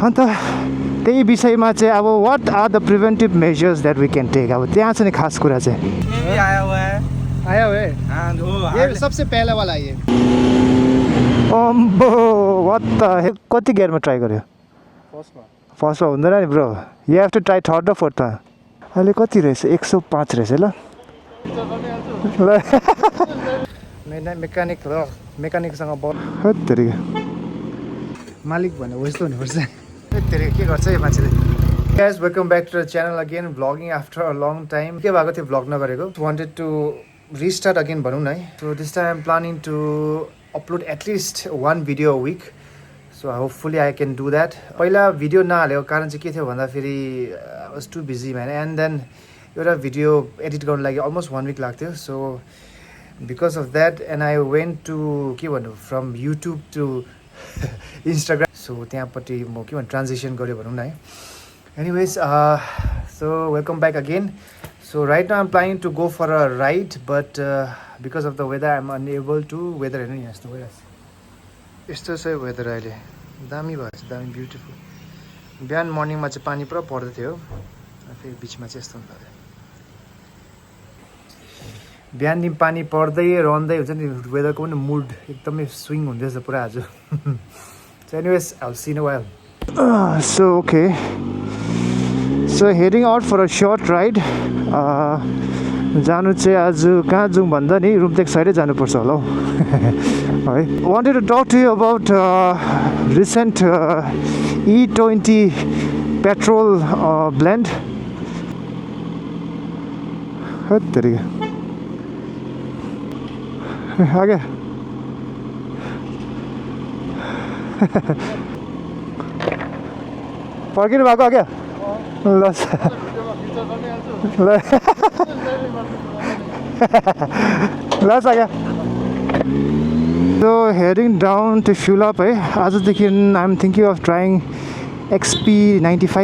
अन्त त्यही विषयमा चाहिँ अब what are the preventive measures that we can take अब त्यहाँ चाहिँ खास कुरा चाहिँ आया हुआ है हाँ ये सबसे पहला वाला ये अम्बो व्हाट द कति गियरमा ट्राई गर्यो फर्स्टमा हुँदैन नि bro you have to try third र फोर्थमा अहिले कति रहेछ 105 रहेछ ल मेकानिकसँग हत्तेरी मालिक भने हो यस्तो हुनुपर्छ हत्तेरी के गर्छ यो मान्छेले guys welcome back to the channel again vlogging after a long time के भएको थियो vlog नगरेको wanted to restart again भनौँ न है so this time I'm planning to upload at least one video a week so hopefully I can do that पहिला video नहालेको कारण चाहिँ के थियो भन्दा फेरि I was too busy man and then एउटा भिडियो एडिट गर्नु लागि almost 1 week लाग्थ्यो so because of that and I went to के भन्नु from YouTube to Instagram so त्यहाँपट्टि म के भन्नु ट्रान्जिसन गर्यो भनौँ न है anyways so welcome back again so right now I'm planning to go for a ride but because of the weather I'm unable to weather हेर्नु नि यस्तो भइरहेको यस्तो छ वेदर अहिले दामी भएछ दामी ब्युटिफुल बिहान मर्निङमा चाहिँ पानी पुरा पर्दै थियो फेरि बिचमा चाहिँ यस्तो हुन्छ बिहान दिन पानी पर्दै रहँदै हुन्छ नि वेदरको पनि मुड एकदमै स्विङ हुँदैछ पुरा आज so anyways I'll see you in a while so okay so heading out for a short ride जानु चाहिँ आज कहाँ जाउँ भन्दा नि रुमटेक साइडै जानुपर्छ होला हौ है wanted to talk to you about recent E20 petrol blend हत्तेरी आगे फर्किनु भएको आगे ल ल आगे so heading down to fuel up है आजदेखि I'm thinking of trying XP95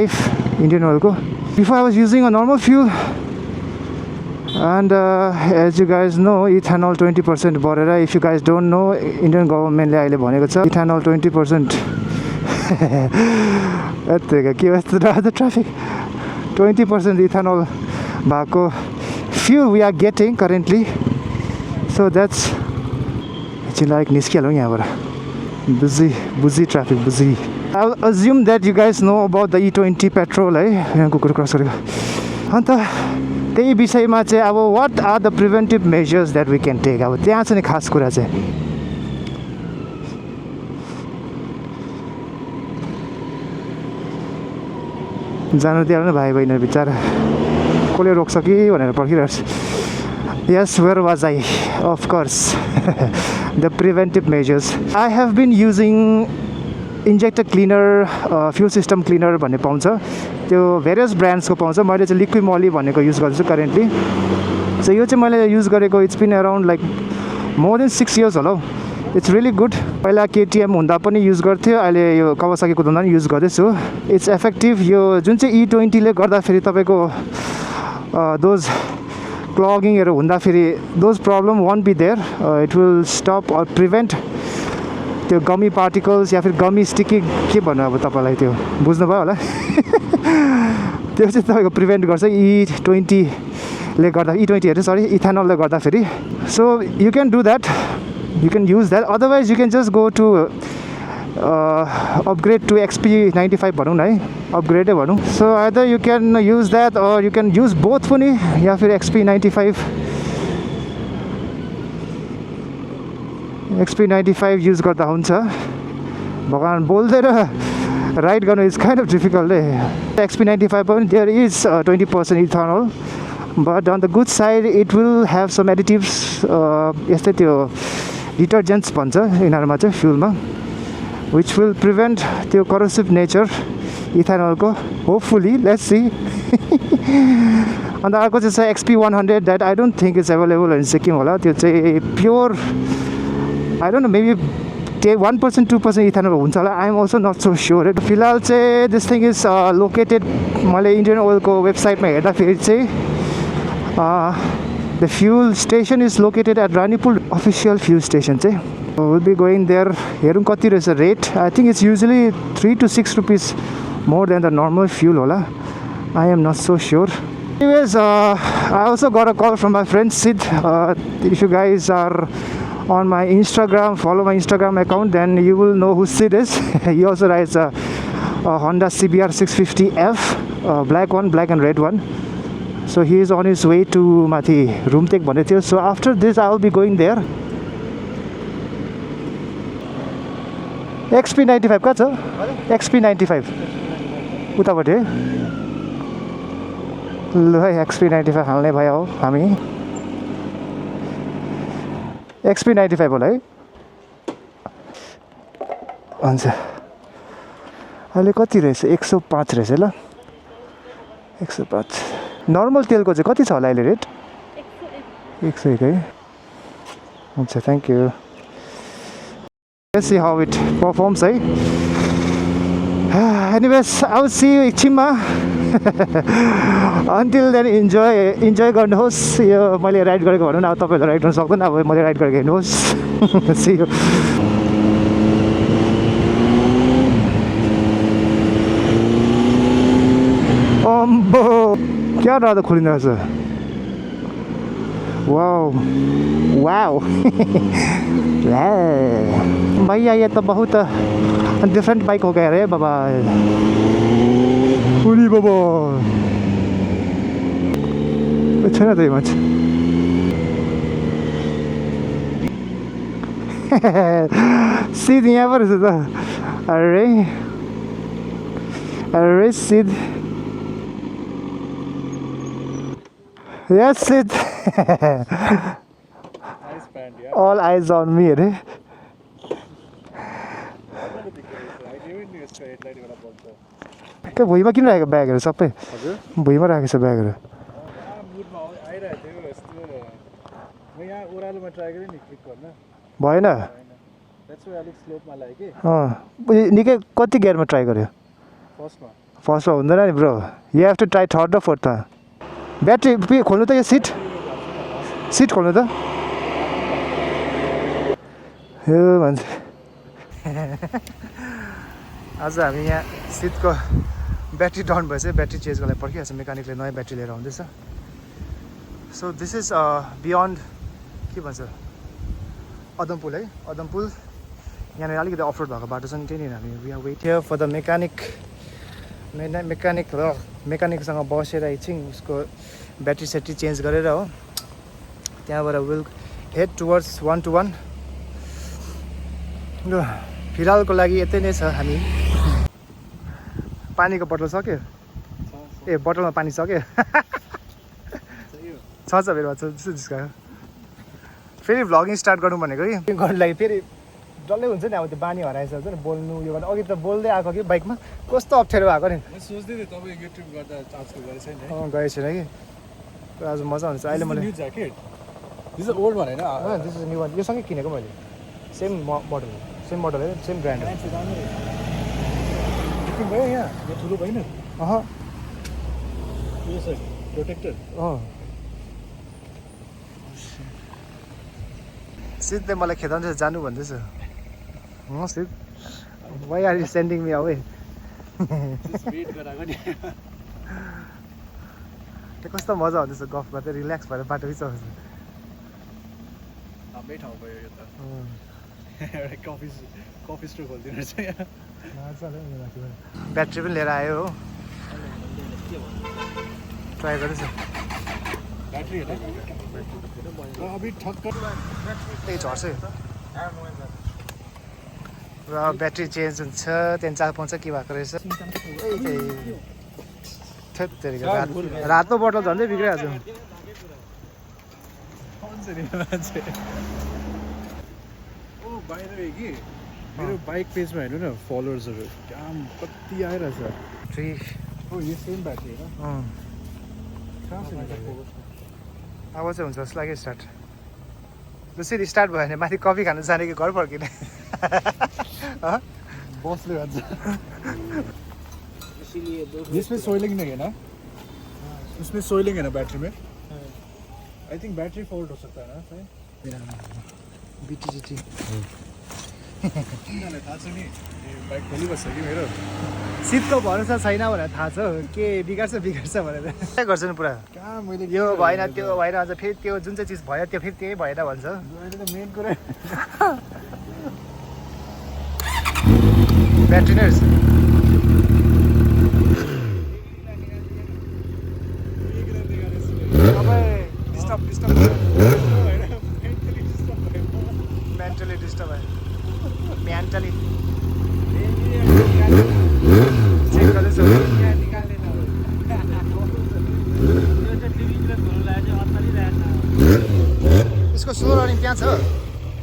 Indian oil को before I was using a normal fuel and as you guys know ethanol 20% बढेर if you guys don't know Indian government ले अहिले भनेको छ ethanol 20% यतिका के यस्तो रहन्छ ट्राफिक 20% ethanol भएको fuel we are getting currently so that's it's like निस्किहालौँ यहाँबाट busy traffic busy I'll assume that you guys know about the E20 petrol है यहाँ कुकुर क्रस गरेको अन्त त्यही विषयमा चाहिँ अब what are the preventive measures that we can take अब त्यहाँ चाहिँ खास कुरा चाहिँ जानु दिएर न भाइ बहिनी बिचारा कसले रोक्छ कि भनेर पर्खिरहेको yes where was I of course the preventive measures I have been using injector cleaner fuel system cleaner भन्ने पाउँछ त्यो भेरियस ब्रान्ड्सको पाउँछ मैले चाहिँ लिक्वी मोली भनेको युज गर्छु करेन्टली सो यो चाहिँ मैले युज गरेको it's been around like more than 6 years होला हौ इट्स रियली गुड पहिला केटिएम हुँदा पनि युज गर्थ्यो अहिले यो कावासाकी कुदाउँदा पनि युज गर्दैछु इट्स इफेक्टिभ यो जुन चाहिँ E20 ले गर्दाखेरि तपाईँको दोज क्लगिङहरू हुँदाखेरि those problem won't be there it will stop or prevent त्यो गमी पार्टिकल्स या फिर गमी स्टिकी के भन्नु अब तपाईँलाई त्यो बुझ्नुभयो होला त्यो चाहिँ तपाईँको प्रिभेन्ट गर्छ E20 ले गर्दा E20 हेर्नु सरी इथानलले गर्दाखेरि so you can do that you can use that otherwise you can just go to upgrade to XP95 भनौँ न है upgrade भनौँ so either you can use that or you can use both पनि या फिर XP95 use गर्दा हुन्छ भगवान् बोल्दैन राइड गर्नु इज काइन्ड अफ डिफिकल्ट है XP95 पनि there is 20% ethanol but on the good side it will have some additives यस्तै त्यो डिटर्जेन्ट्स भन्छ यिनीहरूमा चाहिँ फ्युलमा which will prevent त्यो corrosive nature इथानलको होपफुली लेट्स सी अन्त अर्को चाहिँ छ XP100 that I don't think it's available in Sikkim होला त्यो चाहिँ pure I don't know maybe 1% 2% ethanol हुन्छ होला I am also not so sure फिलहाल चाहिँ दिस थिङ इज लोकेटेड मैले इन्डियन ओइलको वेबसाइटमा हेर्दाखेरि चाहिँ the fuel station is located at Ranipool official fuel station चाहिँ We'll be going there. हेरौँ कति रहेछ rate. I think it's usually 3 to 6 rupees more than the normal fuel होला. I am not so sure. Anyways, I also got a call from my friend Sid. If you guys are on my Instagram, follow my Instagram account, then you will know who Sid is. He also rides a Honda Cbr650f, black one, black and red one. So he is on his way to Mathi Rumtek भन्दै थियो. So after this I will be going there. XP95 कहाँ छ? XP95 उतापट्टि है? ल है XP95 हाल्ने भयो हामी. XP95 होला है? हुन्छ. अहिले कति रहेछ? 105 रहेछ ल. 105. नर्मल तेलको चाहिँ कति छ होला अहिले रेट? 101 है. हुन्छ, thank you. Let's see how it performs, है. Anyways, I will see you एकछिनमा. Until then, enjoy गर्नुहोस्. यो मैले राइड गरेको भनौँ न, अब तपाईँहरू राइड गर्न सक्दैन, अब मैले राइड गरेको हेर्नुहोस्. See you. अम्बो क्या डर खोलिँदो रहेछ. Wow wow. भैया ये तो बहुत डिफरेंट बाइक हो गया रे बाबा. उरी बाबा छैन त मान्छे. सिद यहाँ पो रहेछ त. अरे अरे सिद. Yes, Sid. Nice band, yeah. All eyes on me, अरे. के भुइँमा किन राखेको ब्यागहरू सबै? हजुर भुइँमा राखेको छ ब्यागहरू. मुडमा आइरहेको थियो यस्तो. म यहाँ ओह्रालोमा ट्राई गरेँ नि क्लिक गर्न. भएन? द्याट्स व्हाई अलिक स्लोपमा लाग्यो कि. निकै कति गियरमा ट्राई गर्यो? फर्स्टमा हुँदैन नि bro. You have to try third र फोर्थमा. ब्याट्री खोल्नु त. यो सिट खोल्नु त. यो भन्छ. आज हामी यहाँ सिटको ब्याट्री डाउन भएछ. ब्याट्री चेन्ज गर्नलाई पर्खिरहेको छ. मेकानिकले नयाँ ब्याट्री लिएर आउँदैछ. सो दिस इज बियोन्ड के भन्छ अदमपुल है. अदमपुल यहाँनिर अलिकति अफ रोड भएको बाटो छ नि. त्यही हामी we are wait here for the मेकानिकसँग बसेर एकछिन उसको ब्याट्री सेट्री चेन्ज गरेर हो. त्यहाँबाट विल हेड टुवर्ड्स 1-1. ल फिलहालको लागि यतै नै छ. हामी पानीको बोतल सक्यो. ए बोतलमा पानी सक्यो. छ मेरो जिस्कायो. फेरि भ्लगिङ स्टार्ट गरौँ भनेको कि गर्नु लागि. फेरि डल्लै हुन्छ नि अब त्यो बानी हराएछ हुन्छ नि बोल्नु. यो गर्दा अघि त बोल्दै आएको कि बाइकमा कस्तो अप्ठ्यारो भएको नि. सोच्दै थिएँ तपाईँ युट्युब गर्दा आजकल गरेको छैन. गएको छैन कि. आज मजा हुन्छ. अहिले मैले new jacket. This is old भनेन. This is new one. यो सँगै किनेको मैले. सेम मोडल है. Same brand. भयो यहाँ यो ठुलो भएन. यो छ प्रोटेक्टर. सिधै मलाई खेदाउँछ जानु भन्दैछ. सिध why are you sending me away? कस्तो मजा हुँदैछ गफ गर्दै. रिल्याक्स भएर बाटो बिचाउँछ. हाम्रै ठाउँ भयो यो त. एउटा कफी स्टोर खोलिदिनु रहेछ यहाँ. ब्याट्री पनि लिएर आयो हो. ट्राई गरेछ ब्याट्री अभी ठक्क त्यही झर्छ र ब्याट्री चेन्ज हुन्छ. त्यहाँदेखि 4-5 के भएको रहेछ. रातो बोतल झन्डै बिग्रिहाल्छ. बाहिर कि मेरो बाइक पेजमा हेर्नु न फलोवर्सहरू काम कति आइरहेछ. यो सेम ब्याट्री होइन. अब चाहिँ हुन्छ जस्तो लाग्यो स्टार्ट. जसरी स्टार्ट भयो भने माथि कफी खानु जाने कि घर फर्किने. बसले भन्छ. इसमें सोइलिंग नहीं है ना. इसमें सोइलिंग है ना बैटरी में. आई थिंक बैटरी फॉल्ट हो सकता है ना. सही. BTGT किनभने थाहा छ नि बाइक खोलिबस्छ कि मेरो सिटको भरोसा छैन भनेर थाहा छ के बिगार्छ भनेर के गर्छ नि पुरा कहाँ मैले यो भएन त्यो भएन अझ फेरि त्यो जुन चाहिँ चिज भयो त्यो फेरि त्यही भएन भन्छ अहिले त मेन कुरा ब्याट्री नै रहेछ मेन्टली डिस्टर्ब भयो मेन्टली चेक गर्दैछु यसको स्लो रनिङ त्यहाँ छ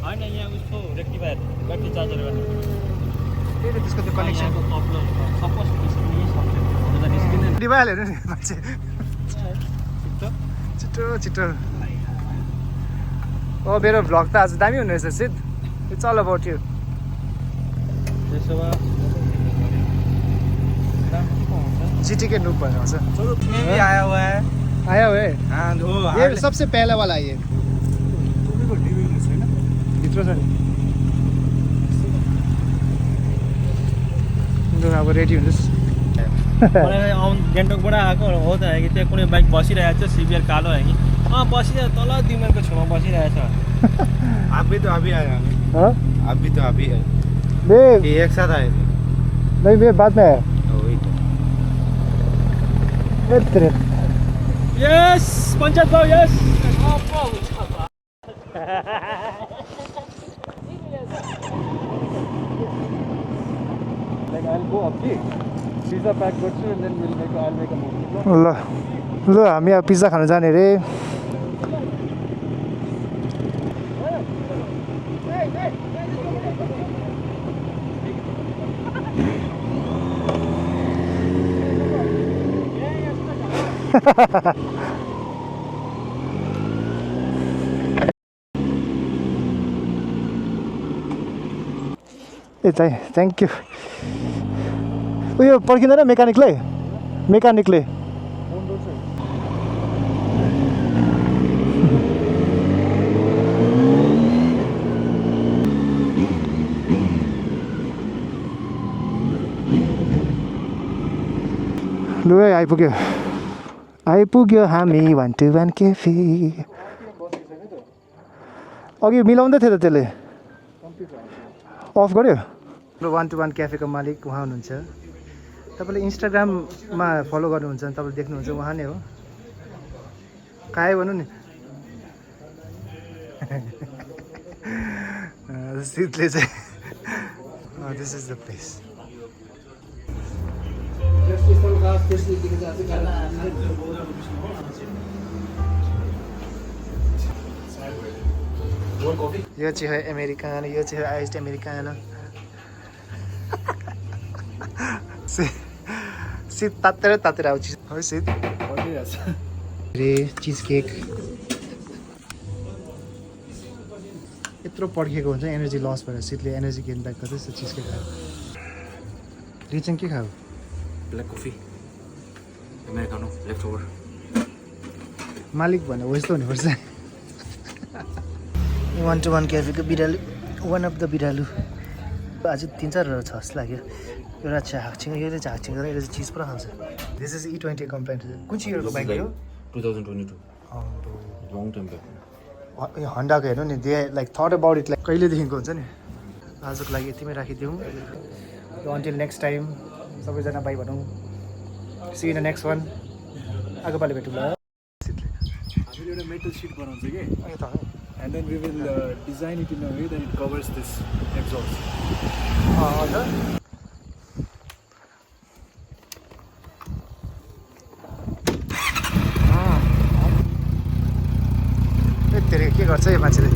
होइन यहाँ उसको रेक्टिफायर ब्याट्री चार्जर गर्ने त्यही त त्यसको त्यो कनेक्सनको प्रब्लम सपोज भइहाल्यो नि मान्छे छिटो ओ मेरो भ्लग त आज दामी हुने रहेछ seat it's all about you त्यसो भए जीटी के नूप भनेर भन्छ चलो ये आया हुआ है आया हुए हाँ वो ये सबसे पहला वाला है ये तपाईँको डिभिजन छैन भित्र छ नि अब रेडी हुनुहोस् मलाई गान्तोकबाट आएको हो त कि त्यहाँ कुनै बाइक बसिरहेको छ सिबिआर कालो है कि बसिरहेको तल दिमागको छेउमा बसिरहेछ अभी तो अभी आया हाँ अभी तो अभी है मैं ये एक साथ आए थे नहीं मैं बाद में आया वही तो तेरे यस पञ्चायत भाउ यस Like I'll go up here, pizza pack गर्छु and then I'll make a movie. ल ल हामी अब पिज्जा खान जाने रे ए थ्याङ्क यू उयो पर्खिँदैन मेकानिकले लु है आइपुग्यो हामी 121 क्याफे अघि मिलाउँदै थियो त त्यसले अफ गर्यो र 121 क्याफेको मालिक उहाँ हुनुहुन्छ तपाईँले इन्स्टाग्राममा फलो गर्नुहुन्छ भने तपाईँले देख्नुहुन्छ उहाँ नै हो कायो भन्नु नि सिटले चाहिँ दिस इज द प्लेस यो चाहिँ है अमेरिकानो यो चाहिँ आइस्ड अमेरिकानो सिट तातेर आउँछ है सिट रे चिज केक यत्रो पड्किएको हुन्छ एनर्जी लस भएर सिटले एनर्जी गेन ब्याक गर्दैछ चिज केक खायो रिचन के खायो black coffee americano left over मालिक भने हो यस्तो हुनुपर्छ 121 क्याफेको बिरालु वान अफ द बिरालु आज 3-4 छ जस्तो लाग्यो एउटा झाकछिङ यो चाहिँ झाकछिङ गरेर यसले चाहिँ चिज पुरा खान्छ दिस इज E20 कम्प्लेन्ट कुन चाहिँ इयरको बाइक हो 2022 लङ टाइम ब्याक यो हन्डाको हेर्नु नि they like thought about it like कहिलेदेखिको हुन्छ नि आजको लागि यतिमै राखिदिउँ अन्टिल नेक्स्ट टाइम सबैजना बाई भनौँ see in the next one आगो पालि भेटौँ ल हामीले एउटा मेटल सिट बनाउँछ कि and then we will design it in a way that it covers this exhaust. के गर्छ यो मान्छेले